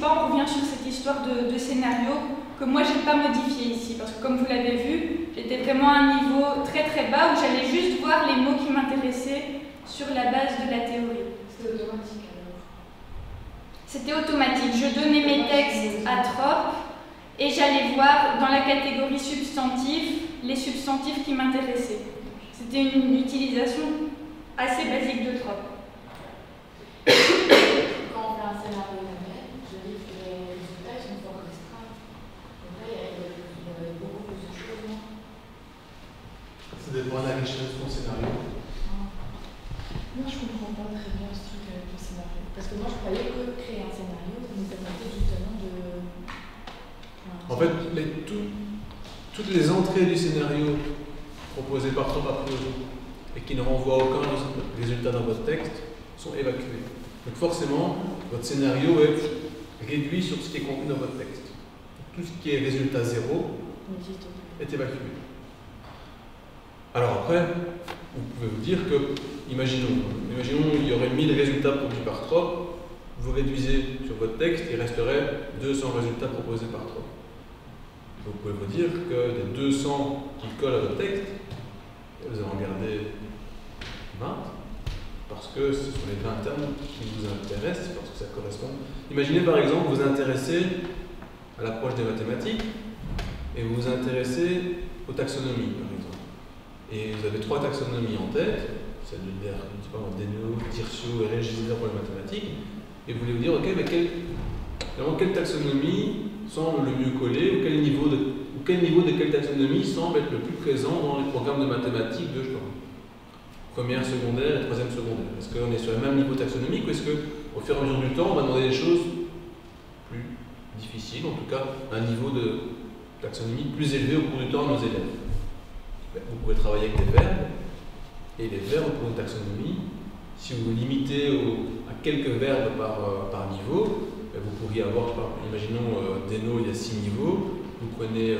pas, on revient sur cette histoire de scénario que moi j'ai pas modifié ici, parce que comme vous l'avez vu, j'étais vraiment à un niveau très très bas où j'allais juste voir les mots qui m'intéressaient sur la base de la théorie. C'était automatique alors? C'était automatique. Je donnais mes textes à Trop et j'allais voir dans la catégorie substantif les substantifs qui m'intéressaient. C'était une utilisation assez basique de Trop. Quand on fait un scénario manuel, je dis que les résultats sont fort restreints. Donc là, il y avait beaucoup plus de choses, non? Ça dépend de la richesse de ton scénario. Moi, je comprends pas très bien ce truc avec le scénario. Parce que moi, je croyais que créer un scénario nous permettait justement de... En fait, toutes les entrées du scénario proposées par Trop a priori et qui ne renvoient à aucun résultat dans votre texte sont évacuées. Donc forcément, votre scénario est réduit sur ce qui est contenu dans votre texte. Tout ce qui est résultat 0 est évacué. Alors après, vous pouvez vous dire que, imaginons il y aurait 1000 résultats produits par Trop, vous réduisez sur votre texte, il resterait 200 résultats proposés par Trop. Vous pouvez vous dire que des 200 qui collent à votre texte, vous allez en garder 20, parce que ce sont les 20 termes qui vous intéressent, parce que ça correspond. Imaginez par exemple, vous vous intéressez à l'approche des mathématiques, et vous vous intéressez aux taxonomies, par exemple. Et vous avez 3 taxonomies en tête, celle de Deno, Tircio et Gisler pour les mathématiques, et vous voulez vous dire, ok, mais quelle taxonomie semble le mieux coller, ou quel niveau de quelle taxonomie semble être le plus présent dans les programmes de mathématiques de première, secondaire et troisième secondaire. Est-ce qu'on est sur le même niveau taxonomique ou est-ce qu'au fur et à mesure du temps, on va demander des choses plus difficiles, en tout cas un niveau de taxonomie plus élevé au cours du temps à nos élèves? Vous pouvez travailler avec des verbes, et les verbes pour une taxonomie, si vous vous limitez à quelques verbes par niveau, vous pourriez avoir, imaginons Deno, il y a 6 niveaux, vous prenez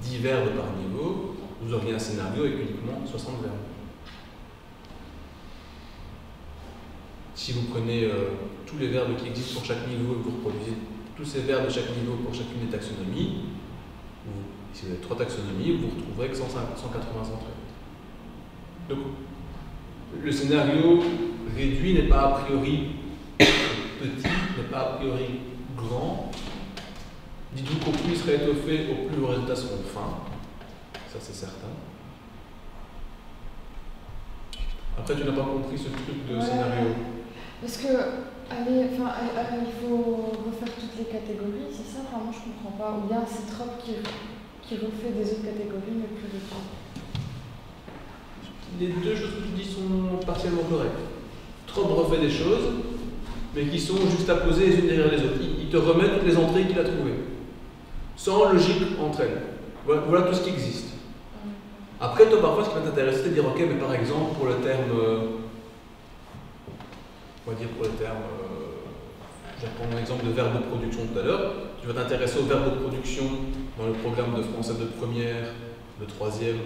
10 verbes par niveau, vous auriez un scénario avec uniquement 60 verbes. Si vous prenez tous les verbes qui existent pour chaque niveau et vous reproduisez tous ces verbes de chaque niveau pour chacune des taxonomies, si vous avez 3 taxonomies, vous retrouverez que 180 entrées. Donc, le scénario réduit n'est pas a priori petit, n'est pas a priori grand. Dites-vous qu'au plus il sera étoffé, au plus vos résultats seront fins. Ça, c'est certain. Après, tu n'as pas compris ce truc de scénario. Parce que, il faut refaire toutes les catégories, c'est ça? Enfin, moi, je comprends pas. Ou bien c'est Trop qui refait des autres catégories, mais plus de temps. Les deux choses que tu dis sont partiellement correctes. Trop refait des choses, mais qui sont juste à poser les unes derrière les autres. Il te remet toutes les entrées qu'il a trouvées, sans logique entre elles. Voilà tout ce qui existe. Après, toi, parfois, ce qui va t'intéresser, c'est de dire, ok, mais par exemple, pour le terme, je vais prendre un exemple de verbe de production tout à l'heure, tu vas t'intéresser au verbe de production dans le programme de français de première, de troisième,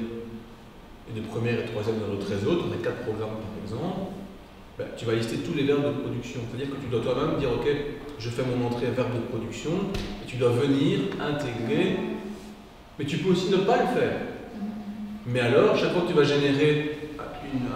et de première et troisième dans notre réseau, dans les 4 programmes par exemple, tu vas lister tous les verbes de production. C'est-à-dire que tu dois toi-même dire, ok, je fais mon entrée à verbe de production, et tu dois venir intégrer, mais tu peux aussi ne pas le faire. Mais alors, chaque fois que tu vas générer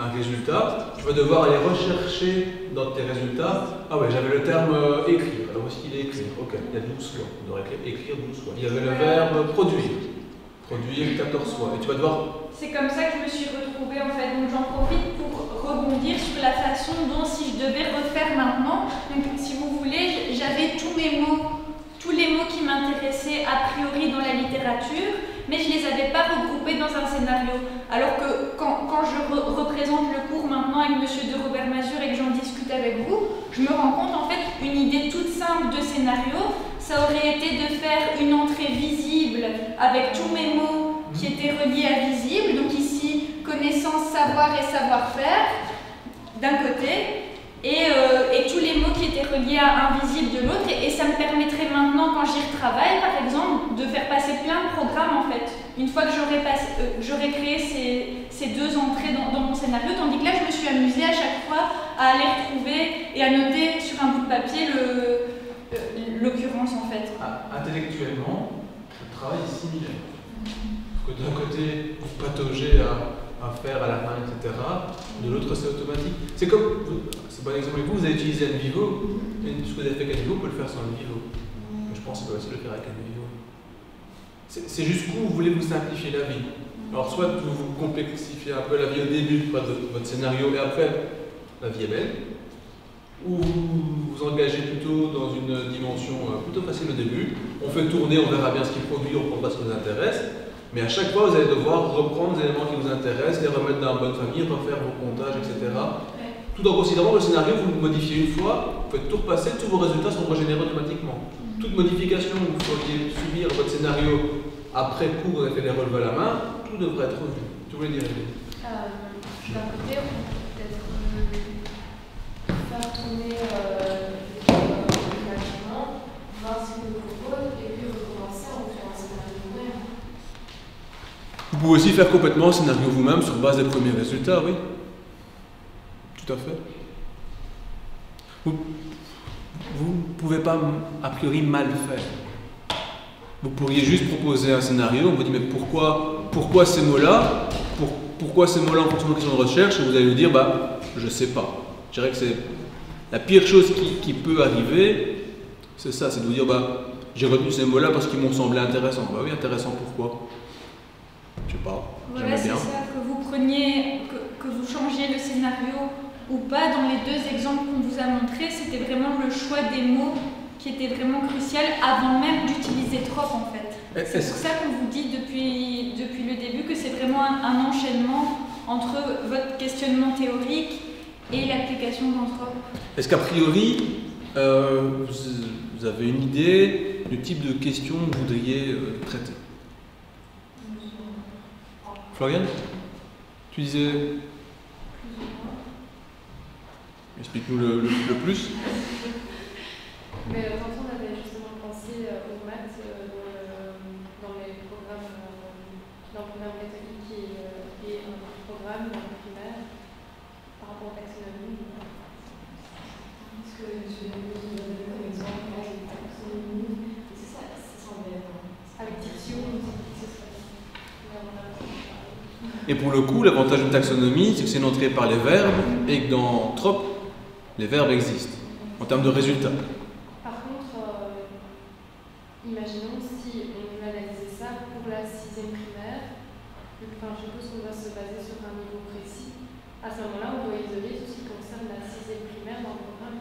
un résultat, tu vas devoir aller rechercher dans tes résultats, ah ouais, j'avais le terme écrire, alors où est-ce qu'il est écrit? Ok, il y a 12 fois, on devrait écrire 12 fois. Il y avait le verbe produire 14 fois, et tu vas devoir... C'est comme ça que je me suis retrouvée en fait, donc j'en profite pour rebondir sur la façon dont si je devais refaire maintenant, donc si vous voulez, j'avais tous les mots qui m'intéressaient a priori dans la littérature, mais je ne les avais pas regroupés dans un scénario. Alors que quand je représente le cours maintenant avec monsieur de Robert Mazur et que j'en discute avec vous, je me rends compte en fait une idée toute simple de scénario, ça aurait été de faire une entrée visible avec tous mes mots qui étaient reliés à visible, donc ici connaissance, savoir et savoir-faire d'un côté, et tous les mots qui étaient reliés à invisible de l'autre, et ça me permettrait maintenant, quand j'y retravaille par exemple, de faire passer plein de programmes en fait, une fois que j'aurais créé ces 2 entrées dans mon scénario, tandis que là je me suis amusée à chaque fois à aller retrouver et à noter sur un bout de papier le intellectuellement, le travail est similaire. Parce que d'un côté, vous pataugez à faire à la main, etc. De l'autre, c'est automatique. C'est comme, c'est pas un exemple avec vous, vous avez utilisé NVivo, et ce que vous avez fait avec NVivo, vous pouvez le faire sans NVivo. Mais je pense qu'on peut aussi le faire avec NVivo. C'est jusqu'où vous voulez vous simplifier la vie. Alors, soit vous complexifiez un peu la vie au début de votre scénario, et après, la vie est belle. Ou vous vous engagez plutôt dans une dimension plutôt facile au début. On fait tourner, on verra bien ce qui produit, on prendra ce qui nous intéresse. Mais à chaque fois, vous allez devoir reprendre les éléments qui vous intéressent, les remettre dans la bonne famille, refaire vos comptages, etc. Tout en considérant que le scénario, vous le modifiez une fois, vous faites tout repasser, tous vos résultats sont régénérés automatiquement. Toute modification que vous pourriez subir votre scénario après coup, vous avez fait les relevés à la main, tout devrait être revu. Tu voulais dire D'un côté, on peut peut-être faire tourner l'imaginement, voir ce qu'il nous propose, et puis recommencer en faisant un scénario nous-mêmes. Vous pouvez aussi faire complètement un scénario vous-même sur base des premiers résultats, oui. Tout à fait. Vous ne pouvez pas, a priori, mal faire. Vous pourriez juste proposer un scénario, on vous dit mais pourquoi ces mots-là, pourquoi ces mots-là en fonction de la question de recherche, et vous allez lui dire bah je sais pas. Je dirais que c'est la pire chose qui peut arriver, c'est ça, c'est de vous dire bah j'ai retenu ces mots-là parce qu'ils m'ont semblé intéressants. Bah oui, intéressant pourquoi? Je sais pas. Voilà, c'est ça, que vous preniez, que vous changiez le scénario ou pas. Dans les deux exemples qu'on vous a montrés, c'était vraiment le choix des mots qui était vraiment crucial avant même d'utiliser trop en fait. C'est pour ça qu'on vous dit depuis le début que c'est vraiment un enchaînement entre votre questionnement théorique et l'application d'Anthrope. Est-ce qu'a priori, vous avez une idée du type de questions que vous voudriez traiter? Florian, tu disais... Explique-nous le plus. Mais tantôt on avait justement pensé aux maths dans les programmes, dans le programme catholique et un programme dans le primaire par rapport au taxonomie. Est-ce que je vais vous donner comme exemple la taxonomie? C'est ça semblait avec diction, ce serait. Et pour le coup, l'avantage d'une taxonomie, c'est que c'est une entrée par les verbes et que dans Trop, les verbes existent en termes de résultats. Par contre, imaginons si on analysait ça pour la 6e primaire, enfin, je suppose qu'on va se baser sur un niveau précis. À ce moment-là, on doit isoler tout ce qui concerne la 6e primaire dans le programme.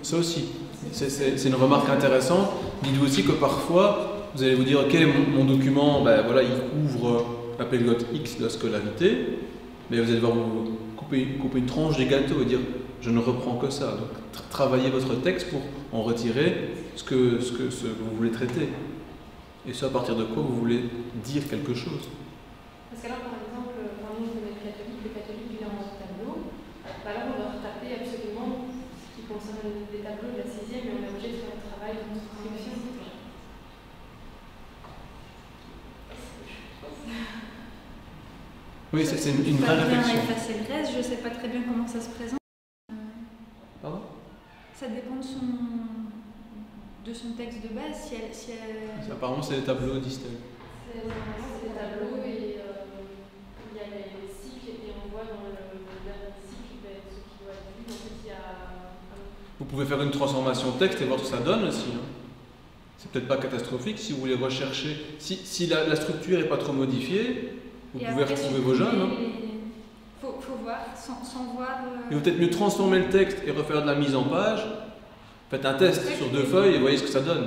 Ça aussi, c'est une remarque intéressante. Dites-vous aussi que parfois, vous allez vous dire quel est mon document, ben voilà, il couvre la période X de la scolarité, mais vous allez devoir vous couper une tranche des gâteaux et dire je ne reprends que ça. Donc travaillez votre texte pour en retirer ce que vous voulez traiter. Et ce à partir de quoi vous voulez dire quelque chose. Parce que là, par exemple, quand nous venons le catholique vient dans le tableau, bah là on doit retaper absolument ce qui concerne les tableaux de la 6e, mais on est obligé de faire un travail de transcription. Oui, c'est une vraie réflexion. Effacer le reste, je ne sais pas très bien comment ça se présente. Pardon? Ça dépend de son texte de base. Si elle... Apparemment, c'est les tableaux distinct. C'est les tableaux et il y a les cycles et on voit dans le dernier cycle ce qui doit être vu. En fait, il y a... Vous pouvez faire une transformation texte et voir ce que ça donne aussi. Hein. C'est peut-être pas catastrophique si vous voulez rechercher. Si la structure n'est pas trop modifiée, vous pouvez retrouver vos jeunes. Il faut voir, sans voir... Il vaut peut-être mieux transformer le texte et refaire de la mise en page. Faites un test sur 2 feuilles et voyez ce que ça donne.